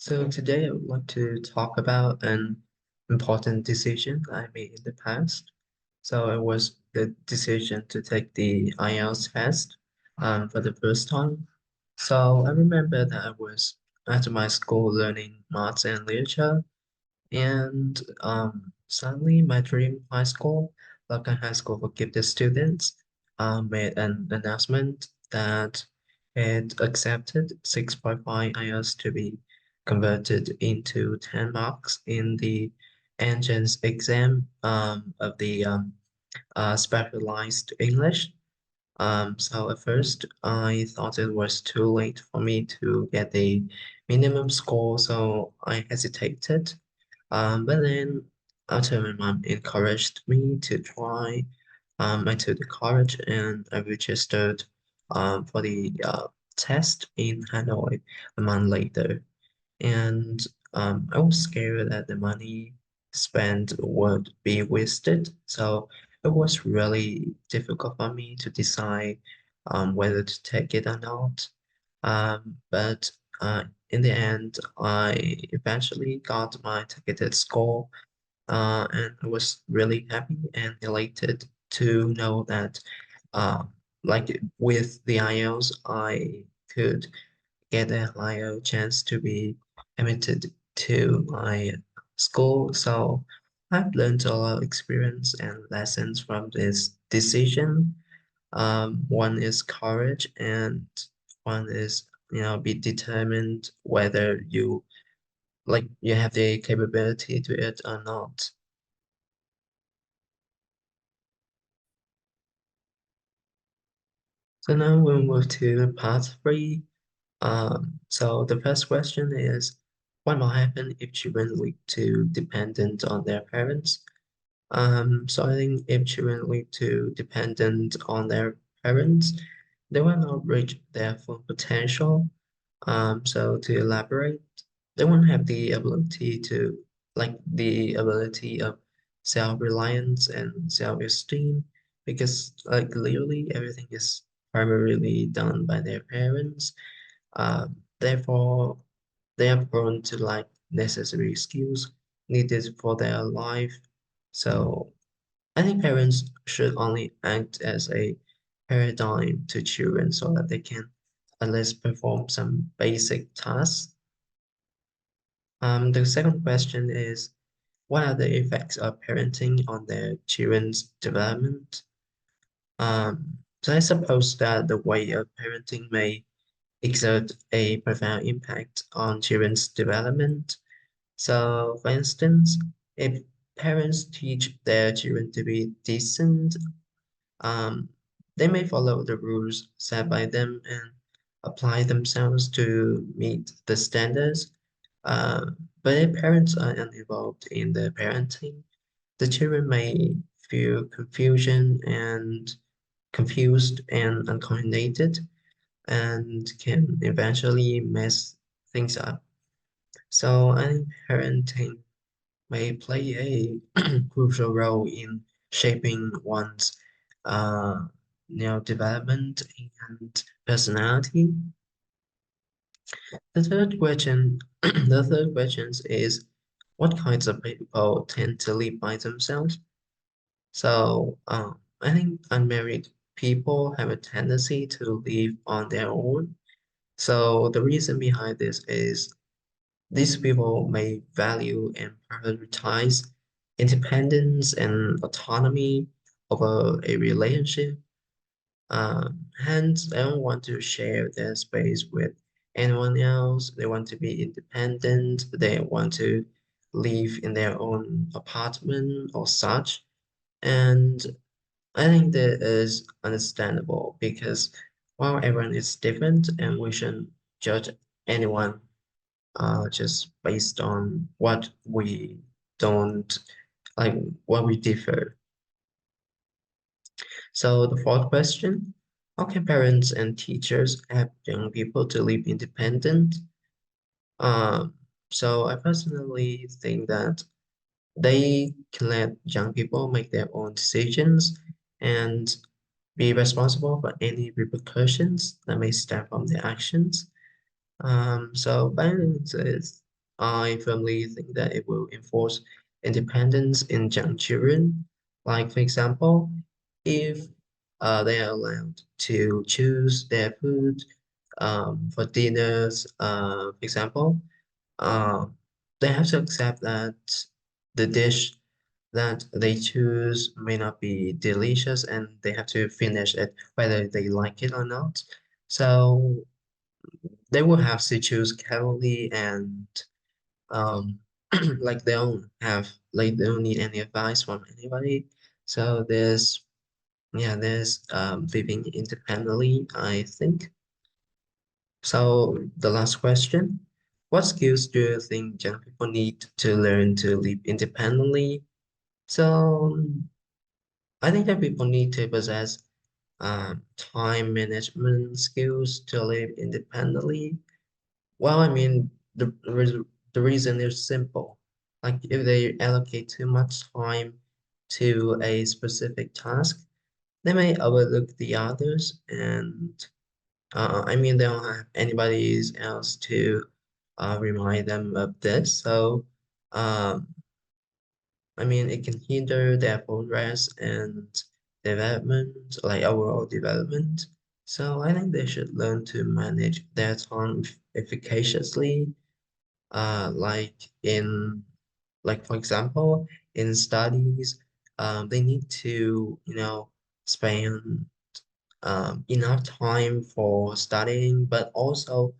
So today I would like to talk about an important decision I made in the past. So it was the decision to take the IELTS test for the first time. So I remember that I was at my school learning maths and literature, and suddenly my dream high school, Logan High School for Gifted Students, made an announcement that it accepted 6.5 IELTS to be converted into 10 marks in the entrance exam of the specialized English. So at first I thought it was too late for me to get the minimum score, so I hesitated. But then after my mom encouraged me to try, I took the courage and I registered for the test in Hanoi a month later. And I was scared that the money spent would be wasted. So it was really difficult for me to decide whether to take it or not. But in the end, I eventually got my targeted score, and I was really happy and elated to know that, uh, like with the IELTS, I could get a higher chance to be admitted to my school. So I've learned a lot of experience and lessons from this decision. One is courage, and one is, be determined whether you have the capability to it or not. So now we'll move to part three. So the first question is, what will happen if children live too dependent on their parents? So I think if children live too dependent on their parents, they will not reach their full potential. So to elaborate, they won't have the ability to, like the ability of self-reliance and self-esteem, because like literally everything is primarily done by their parents. Therefore, they are prone to lack necessary skills needed for their life. So I think parents should only act as a paradigm to children so that they can at least perform some basic tasks. The second question is, what are the effects of parenting on their children's development? So I suppose that the way of parenting may exert a profound impact on children's development. So, for instance, if parents teach their children to be decent, um, they may follow the rules set by them and apply themselves to meet the standards. Uh, but if parents are uninvolved in the parenting, the children may feel confused and uncoordinated, and can eventually mess things up. So I think parenting may play a crucial role in shaping one's uh, development and personality. The third question is, what kinds of people tend to live by themselves? So I think unmarried people have a tendency to live on their own. So the reason behind this is these people may value and prioritize independence and autonomy over a relationship. Hence, they don't want to share their space with anyone else. They want to be independent. They want to live in their own apartment or such. And I think that is understandable because while everyone is different and we shouldn't judge anyone just based on what we don't like, what we differ. So the fourth question, how can parents and teachers help young people to live independent? Um, so I personally think that they can let young people make their own decisions and be responsible for any repercussions that may stem from their actions. So balance is I firmly think that it will enforce independence in young children. Like, for example, if they are allowed to choose their food for dinners, for example, uh, they have to accept that the dish that they choose may not be delicious and they have to finish it whether they like it or not. So they will have to choose carefully and um like they don't need any advice from anybody. So there's living independently, I think. So the last question, what skills do you think young people need to learn to live independently? So I think that people need to possess time management skills to live independently. Well, I mean, the reason is simple. Like if they allocate too much time to a specific task, they may overlook the others, and I mean, they don't have anybody else to remind them of this. So, um, I mean, it can hinder their progress and development, like overall development. So I think they should learn to manage their time efficaciously like in like for example in studies they need to spend enough time for studying but also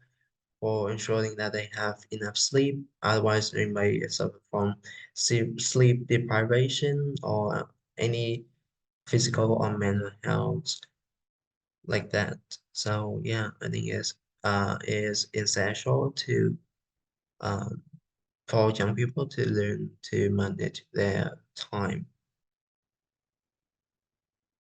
for ensuring that they have enough sleep, otherwise they may suffer from sleep deprivation or any physical or mental health like that. So yeah, I think is essential to um for young people to learn to manage their time.